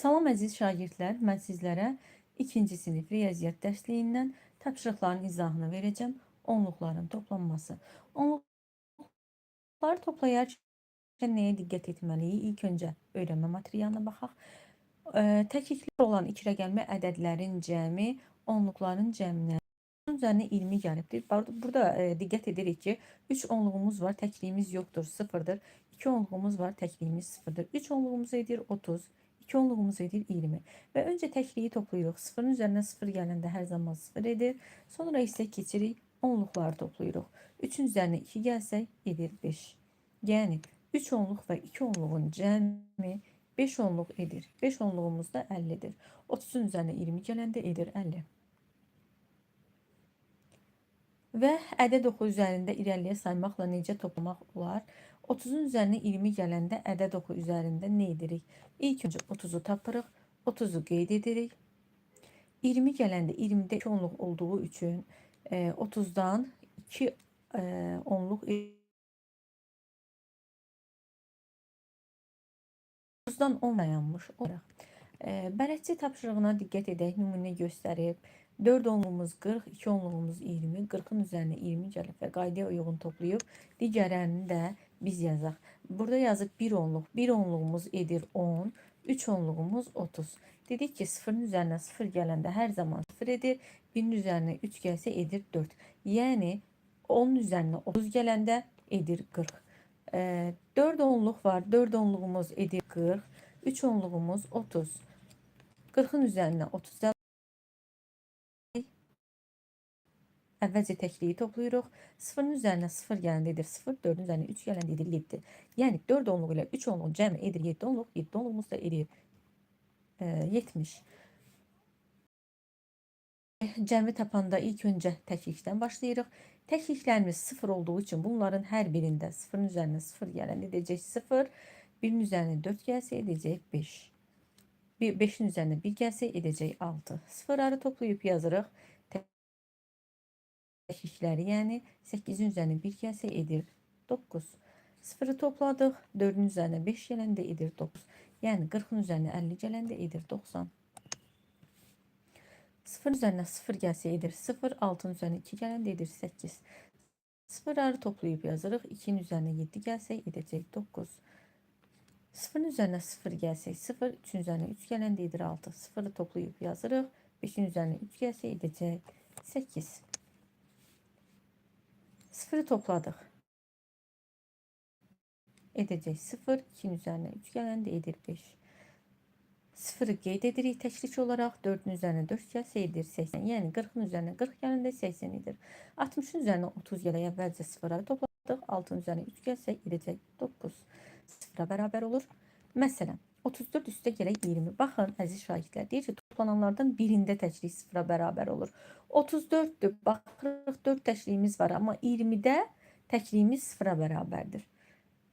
Salam əziz şagirdlər, mən sizlərə 2-ci sinif riyaziyyat dərsliyindən tapşırıqların izahını verəcəm. Onluqların toplanması. Onluqları toplayarkən nəyə diqqət etməliyik? İlk öncə öyrənmə materialına baxaq. Təkliklər olan 2 rəqəmli ədədlərin cəmi onluqların cəminə üzərinə 20 gəlibdir. Burada diqqət edirik ki, 3 onluğumuz var, təkliyimiz yoxdur, 0-dır. 2 onluğumuz var, təkliyimiz 0-dır. 3 onluğumuz edir 30, 2 onluğumuz edir 20. Və öncə təkliyi toplayırıq. 0-ın üzərinə 0 gələndə hər zaman 0 edir. Sonra isə keçirik, onluqları toplayırıq. 3-ün üzərinə 2 gəlsək, edir 5. Yəni, 3 onluq və 2 onluğun cəmi 5 onluq edir. 5 onluğumuz da 50-dir. 30-un üzərinə 20 gələndə edir 50. Və ədəd oxu üzərində irəliyə saymaqla necə toplamaq olar? 30-un üzərinə 20 gələndə ədəd oxu üzərində nə edirik? İlk öncə 30-u tapırıq, 30-u qeyd edirik. 20 gələndə 20-də 2 onluq olduğu üçün 30-dan 2 onluq 30-dan 10 dayanmış olaraq. Bələdçi tapşırığına diqqət edək, nümunə göstərib. 4 onluğumuz 40, 2 onluğumuz 20, 40-ın üzərinə 20 gəlib və qaydaya uyğun toplayıb. Digərlərini də biz yazaq. Burada yazıb 1 onluq, 1 onluğumuz edir 10, 3 onluğumuz 30. Dedik ki, 0-ın üzərinə 0 gələndə hər zaman 0 edir, 1-in üzərinə 3 gəlsə edir 4. Yəni, 10-un üzərinə 30 gələndə edir 40. 4 onluq var, 4 onluğumuz edir 40, 3 onluğumuz 30. 40-ın üzərinə 30 əvvəlcə təkliyi toplayırıq. 0-ın üzərinə 0 gələndə edir 0, 4-ün üzərinə 3 gələndə edir 7. Yəni 4 onluq ilə 3 onluq cəmi edir 7 onluq, 7 onluğumuz da edir 70. Cəmi tapanda ilk öncə təklikdən başlayırıq. Təkliklərimiz 0 olduğu üçün bunların hər birində 0-ın üzərinə 0 gələndə edəcək 0, 1-in üzərinə 4 gəlsə edəcək 5. 5-in üzərinə 1 gəlsə edəcək 6. Sıfırları toplayıb yazırıq. Təklikləri, yəni 8-in üzərinə 1 gəlsə edir 9. Sıfırı topladıq, 4-ün üzərinə 5 gələndə edir 9. Yəni 40-ın üzərinə 50 gələndə edir 90. 0-ın üzərinə 0 gəlsə edir 0, 6-ın üzərinə 2 gələndə edir 8. Sıfırları toplayıb yazırıq, 2-nin üzərinə 7 gəlsə edəcək 9. 0-ın üzərinə 0 gəlsək 0, 3-ün üzərinə 3 gələndə edir 6. Sıfırı toplayıb yazırıq, 5-in üzərinə 3 gəlsə edəcək 8. Sıfırı topladıq. Edəcək 0, 2-nin üzərinə 3 gələndə edir 5. Sıfırı qeyd edirik təklik olaraq, 4-ün üzərinə 4 gəlsə edir 80. Yəni 40-ın üzərinə 40 gələndə 80 edir. 60-ın üzərinə 30 gələk əvvəlcə sıfırları topladıq, 6-nın üzərinə 3 gəlsə edəcək 9. Sıfıra bərabər olur. Məsələn, 34 üstə gələk 20. Baxın, əziz şagirdlər, deyir ki, toplananlardan birində təklik sıfıra bərabər olur. 34-dür, baxırıq 4 təkliyimiz var, amma 20-də təkliyimiz sıfıra bərabərdir.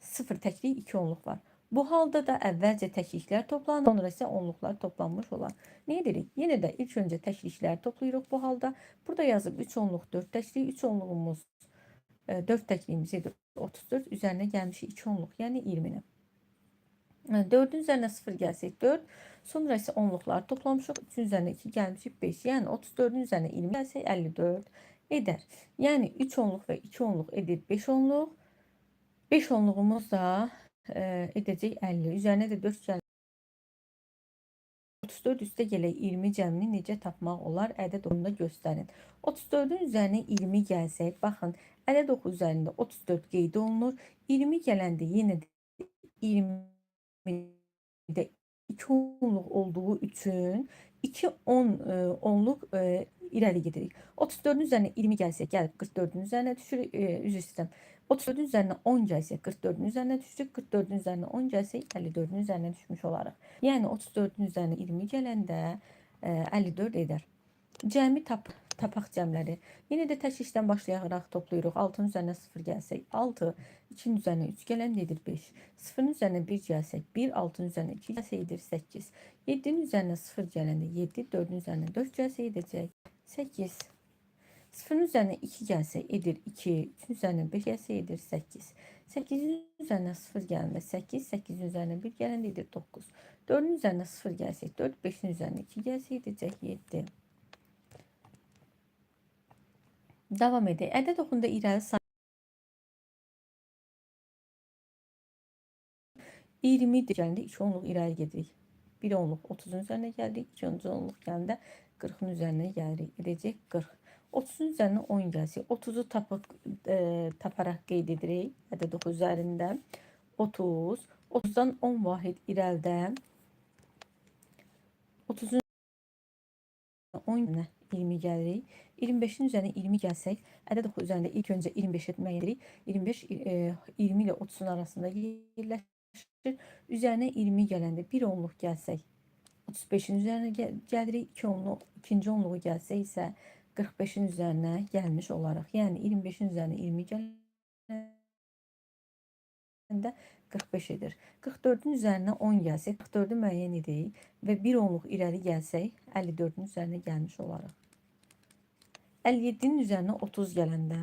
0 təklik 2 onluq var. Bu halda da əvvəlcə təkliklər toplanır, sonra isə onluqlar toplanmış olar. Nə edirik? Yenə də ilk öncə təklikləri toplayırıq bu halda. Burada yazıb 3 onluq 4 təklik, 3 onluğumuz 4 təkliyimiz edir 34, üzərinə gəlmişik 2 onluq, yəni 20-ni. 4-ün üzərinə 0 gəlsək 4, sonra isə onluqları toplamışıq, 3-ün üzərinə 2 gəlmişik 5, yəni 34-ün üzərinə 20 gəlsək 54 edər. Yəni 3 onluq və 2 onluq edir 5 onluq, 5 onluğumuz da edəcək 50, üzərinə də 4 gəlir. 34 üstə gələk 20 cəmini necə tapmaq olar? Ədəd oxunda göstərin. 34-ün üzərinə 20 gəlsək, baxın, ədəd oxu üzərində 34 qeyd olunur. 20 gələndə yenə də 20-də 2 onluq olduğu üçün 2 onluq irəli gedirik. 34-ün üzərinə 20 gəlsək, gəlib 44-ün üzərinə düşürük, üzr istəyirəm. 34-ün üzərinə 10 gəlsək, 44-ün üzərinə düşürük, 44-ün üzərinə 10 gəlsək, 54-ün üzərinə düşmüş olarıq. Yəni 34-ün üzərinə 20 gələndə 54 edər. Cəmi tapaq cəmləri. Yenə də təklikdən başlayaraq toplayırıq. 6-nın üzərinə 0 gəlsək 6, 2-nin üzərinə 3 gələndə edir 5. 0-ın üzərinə 1 gəlsək 1, 6-nın üzərinə 2 gəlsə edir 8. 7-nin üzərinə 0 gələndə 7, 4-ün üzərinə 4 gəlsə edəcək 8. 0-ın üzərinə 2 gəlsə edir 2, 3-ün üzərinə 5 gəlsə edir 8. 8-in üzərinə 0 gələndə 8, 8-in üzərinə 1 gələndə edir 9. 4'ün üzerine 0 gelsək 4, 5'in üzerine 2 gelsək edəcək 7. Devam edək. Ədəd oxunda irəli say 20 gəldikdə 2 onluq irəli gedirik. 1 onluq 30'un üzerine gəldik. 2 onluq gəldikdə 40'ın üzerine gəlirik. Edəcək 40. 30'un üzerine 10 gəlsək 30'u taparaq qeyd edirik. Ədəd oxu üzərində 30. 30'dan 10 vahid irəlidə 30'un 10 20 gəlirik. 25'in üzerine 20 gəlsək, ədəd oxu üzərində ilk öncə 25 etmək edirik. 25 20 ilə 30'un arasında yerləşir. Üzərinə 20 gələndə 1 onluq gəlsək, 35'in üzərinə gəlirik. 2-ci onluğu gəlsə isə 45'in üzərinə gəlmiş olaraq. Yəni 25'in üzərinə 20 gələndə 45 edir. 44'ün üzərinə 10 gəlsək, 44'ü müəyyən edirik və 1 onluq irəli gəlsək, 54'ün üzərinə gəlmiş olaraq. 57'nin üzərinə 30 gələndə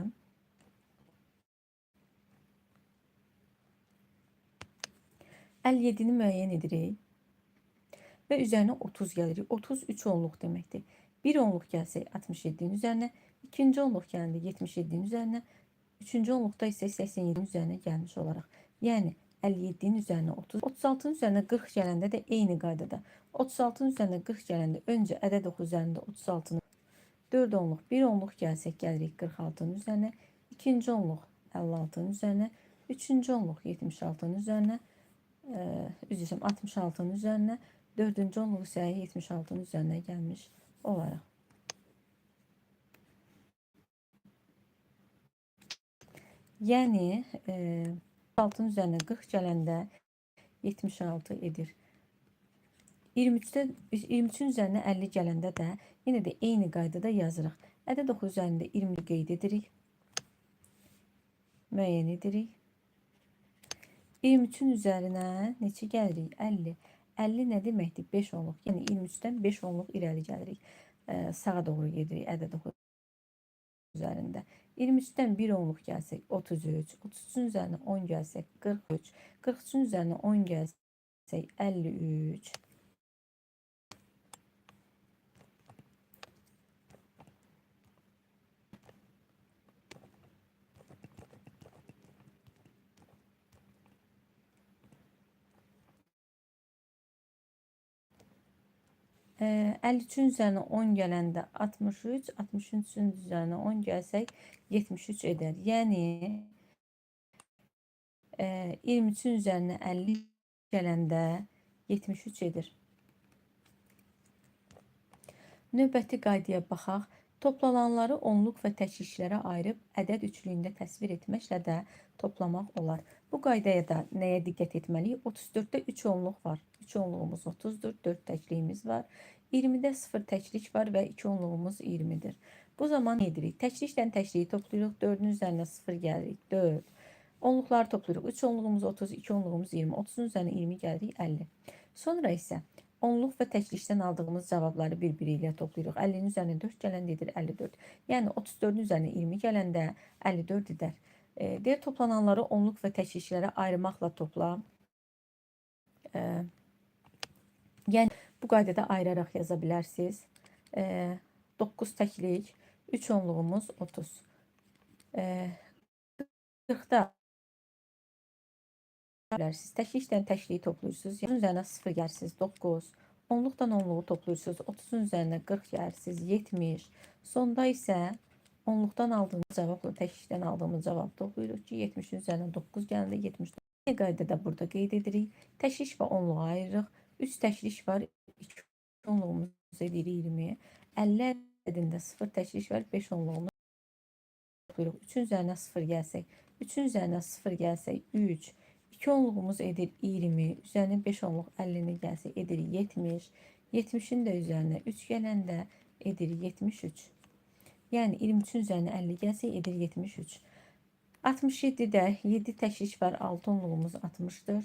57'ni müəyyən edirik və üzərinə 30 gəlirik. 33 onluq deməkdir. 1 onluq gəlsək 67'nin üzərinə, 2-ci onluq gələndə 77'nin üzərinə, 3-cü onluqda isə 87'nin üzərinə gəlmiş olaraq. Yəni 57'nin üzərinə 30, 36'nın üzərinə 40 gələndə də eyni qaydada. 36'nın üzərinə 40 gələndə öncə ədəd oxu üzərində 36'nı 4 onluq, 1 onluq gəlsək gəlirik 46'nın üzərinə, 2-ci onluq 56'nın üzərinə, 3-cü onluq 76'nın üzərinə, üzrəm 66'nın üzərinə, 4-cü onluq isə 76'nın üzərinə gəlmiş olaraq. Yəni 6'nın üzərinə 40 gələndə 76 edir. 23'ün üzərinə 50 gələndə də yenə də eyni qaydada yazırıq. Ədəd oxu üzərində 20 qeyd edirik. Müəyyən edirik. 23'ün üzərinə neçə gəlirik? 50. 50 nə deməkdir? 5 onluq. Yəni 23'dən 5 onluq irəli gəlirik. Sağa doğru gedirik ədəd oxu üzərində. 23'dən 1 onluq gəlsək 33. 33'ün üzərinə 10 gəlsək 43. 43'ün üzərinə 10 gəlsək 53. 53'ün üzərinə 10 gələndə 63, 63'ün üzərinə 10 gəlsək 73 edər. Yəni 23'ün üzərinə 50 gələndə 73 edir. Növbəti qaydaya baxaq. Toplananları onluq və təkliklərə ayırıb ədəd üçlüyündə təsvir etməklə də toplamaq olar. Bu qaydaya da nəyə diqqət etməliyik? 34'də 3 onluq var. 3 onluğumuz 30'dur, 4 təkliyimiz var. 20'də 0 təklik var və 2 onluğumuz 20'dir. Bu zaman nə edirik? Təkliklə təkliyi toplayırıq. 4'ün üzərinə 0 gəlirik. 4. Onluqları toplayırıq. 3 onluğumuz 30, 2 onluğumuz 20. 30'un üzərinə 20 gəlirik. 50. Sonra isə onluq və təklikdən aldığımız cavabları bir-biri ilə toplayırıq. 50'nin üzərinə 4 gələndə edir 54. Yəni 34'ün üzərinə 20 gələndə 54 edər. Deyək toplananları onluq və təkliklərə ayırmaqla topla. Yəni bu qaydada ayıraraq yaza bilərsiniz. 9 təklik, 3 onluğumuz 30. 40'da təklikdən təkliyi toplayırsınız. Onun üzərinə 0 gəlirsiniz 9. Onluqdan onluğu toplayırsınız. 30'un üzərinə 40 gəlirsiniz 70. Sonda isə onluqdan aldığımız cavabla təklikdən aldığımız cavab toplayırıq ki 70'in üzərinə 9 gələndə 74. Eyni qaydada burada qeyd edirik. Təklik və onluğu ayırırıq. 3 təklik var. 2 onluğumuz edir 20. 50 ədədində 0 təklik var. 5 onluğumuz toplayırıq. 3'ün üzərinə 0 gəlsək. 3'ün üzərinə 0 gəlsək 3. 2 onluğumuz edir 20. Üzərinə 5 onluq 50'ni gəlsək edir 70. 70'in də üzərinə 3 gələndə edir 73. Yəni 23'ün üzərinə 50 gəlsək edir 73. 67'də 7 təklik var. 6 onluğumuz 60'dır.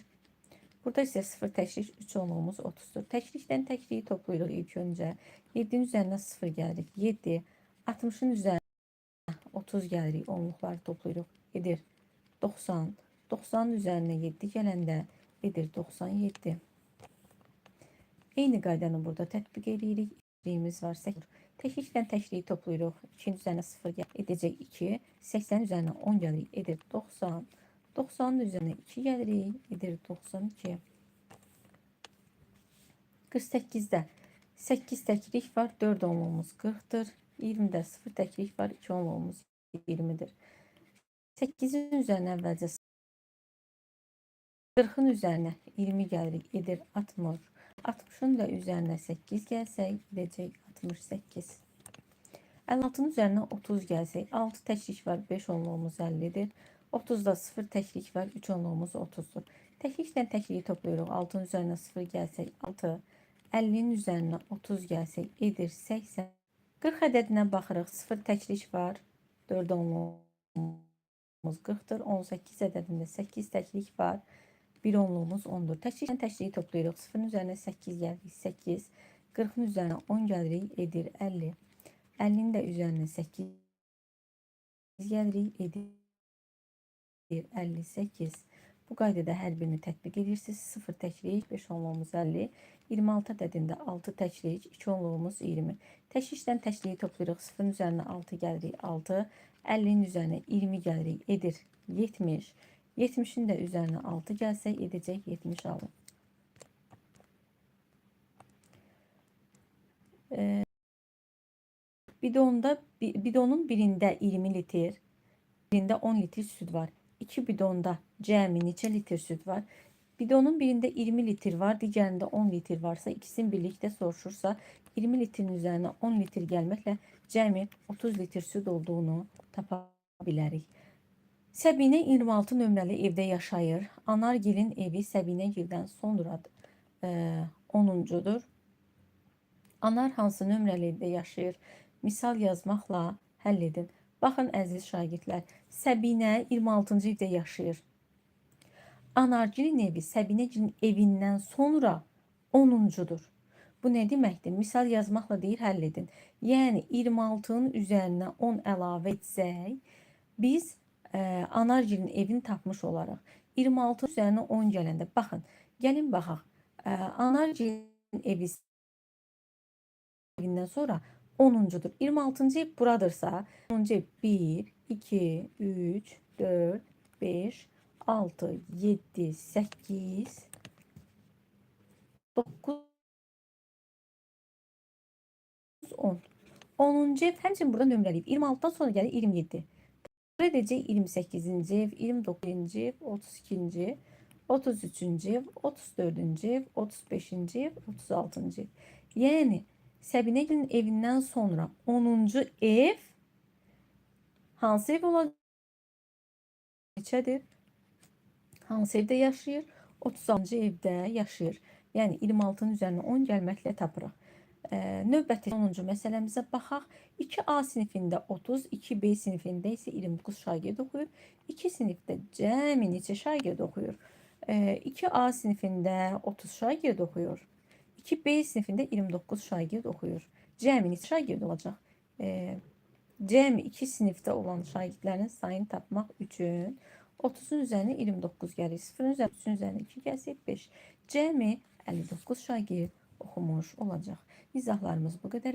Burada isə 0 təklik 3 onluğumuz 30'dur. Təklikdən təkliyi toplayırıq ilk öncə. 7'nin üzərinə 0 gəlirik. 7. 60'ın üzərinə 30 gəlirik. Onluqları toplayırıq. Edir 90. 90'ın üzərinə 7 gələndə edir 97. Eyni qaydanı burada tətbiq edirik. Birimiz var 8. Təklikdən təkliyi toplayırıq. 2-nin üzərinə 0 edəcək 2. 80-in üzərinə 10 gəlirik, edir 90. 90-ın üzərinə 2 gəlirik, edir 92. 48-də 8 təklik var, 4 onluğumuz 40-dır. 20-də 0 təklik var, 2 onluğumuz 20-dir. 8-in üzərinə əvvəlcə 40-ın üzərinə 20 gəlirik, edir 60. 60-ın da üzərinə 8 gəlsək, edəcək 68. 56-nın üzərinə 30 gəlsək, 6 təklik var, 5 onluğumuz 50-dir. 30-da 0 təklik var, 3 onluğumuz 30-dur. Təklikdən təkliyi toplayırıq. 6-nın üzərinə 0 gəlsək, 6. 50-nin üzərinə 30 gəlsək, edir 80. 40 ədədinə baxırıq. 0 təklik var, 4 onluğumuz 40-dır. 18 ədədində 8 təklik var, 1 onluğumuz 10'dur. Təklikdən təkliyi toplayırıq. 0'ın üzərinə 8 gəlirik, 8. 40'ın üzərinə 10 gəlirik, edir 50. 50'nin də üzərinə 8 gəlirik, edir 58. Bu qaydada hər birini tətbiq edirsiniz. 0 təklik, 5 onluğumuz 50. 26 ədədində 6 təklik, 2 onluğumuz 20. Təklikdən təkliyi toplayırıq. 0'ın üzərinə 6 gəlirik, 6. 50'nin üzərinə 20 gəlirik, edir 70. 70'in də üzərinə 6 gəlsək, edəcək 76. Bidonun birində 20 litr, birində 10 litr süd var. 2 bidonda cəmi neçə litr süd var? Bidonun birində 20 litr var, digərində 10 litr varsa, ikisini birlikdə soruşursa, 20 litrin üzərinə 10 litr gəlməklə cəmi 30 litr süd olduğunu tapa bilərik. Səbinə 26 nömrəli evdə yaşayır. Anargilin evi Səbinəgildən sonra 10-cudur. Anar hansı nömrəli evdə yaşayır? Misal yazmaqla həll edin. Baxın əziz şagirdlər, Səbinə 26-cı evdə yaşayır. Anargilin evi Səbinəgilin evindən sonra 10-cudur. Bu nə deməkdir? Misal yazmaqla deyir, həll edin. Yəni 26'nın üzərinə 10 əlavə etsək, biz Anargilin evini tapmış olaraq. 26 üzərinə 10 gələndə, baxın, gəlin baxaq. Anargilin evi evindən sonra 10'cudur. 26'cı ev buradırsa, 10'cu ev 1, 2, 3, 4, 5, 6, 7, 8, 9, 10. 10'cu ev həmçinin burada nömrəliyib. 26'dan sonra gəlir 27. Burada edəcək 28-ci ev, 29-cu ev, 32-ci ev, 33-cü ev, 34-cü ev, 35-ci ev, 36-cı ev. Yəni Səbinəgilin evindən sonra 10'cu ev hansı ev olacaq? Neçədir? Hansı evdə yaşayır? 36-cı evdə yaşayır. Yəni 26'nın üzərinə 10 gəlməklə tapırıq. Növbəti 10-cu məsələmizə baxaq. 2A sinifində 30, 2B sinifində isə 29 şagird oxuyur. 2 sinifdə cəmi neçə şagird oxuyur? 2A sinifində 30 şagird oxuyur. 2B sinifində 29 şagird oxuyur. Cəmi neçə şagird olacaq? Cəmi 2 sinifdə olan şagirdlərin sayını tapmaq üçün 30'un üzərinə 29 gəlir. 0'ın üzərinə 2 gəlsək 5. Cəmi 59 şagird oxumuş olacaq. İzahlarımız bu qədər.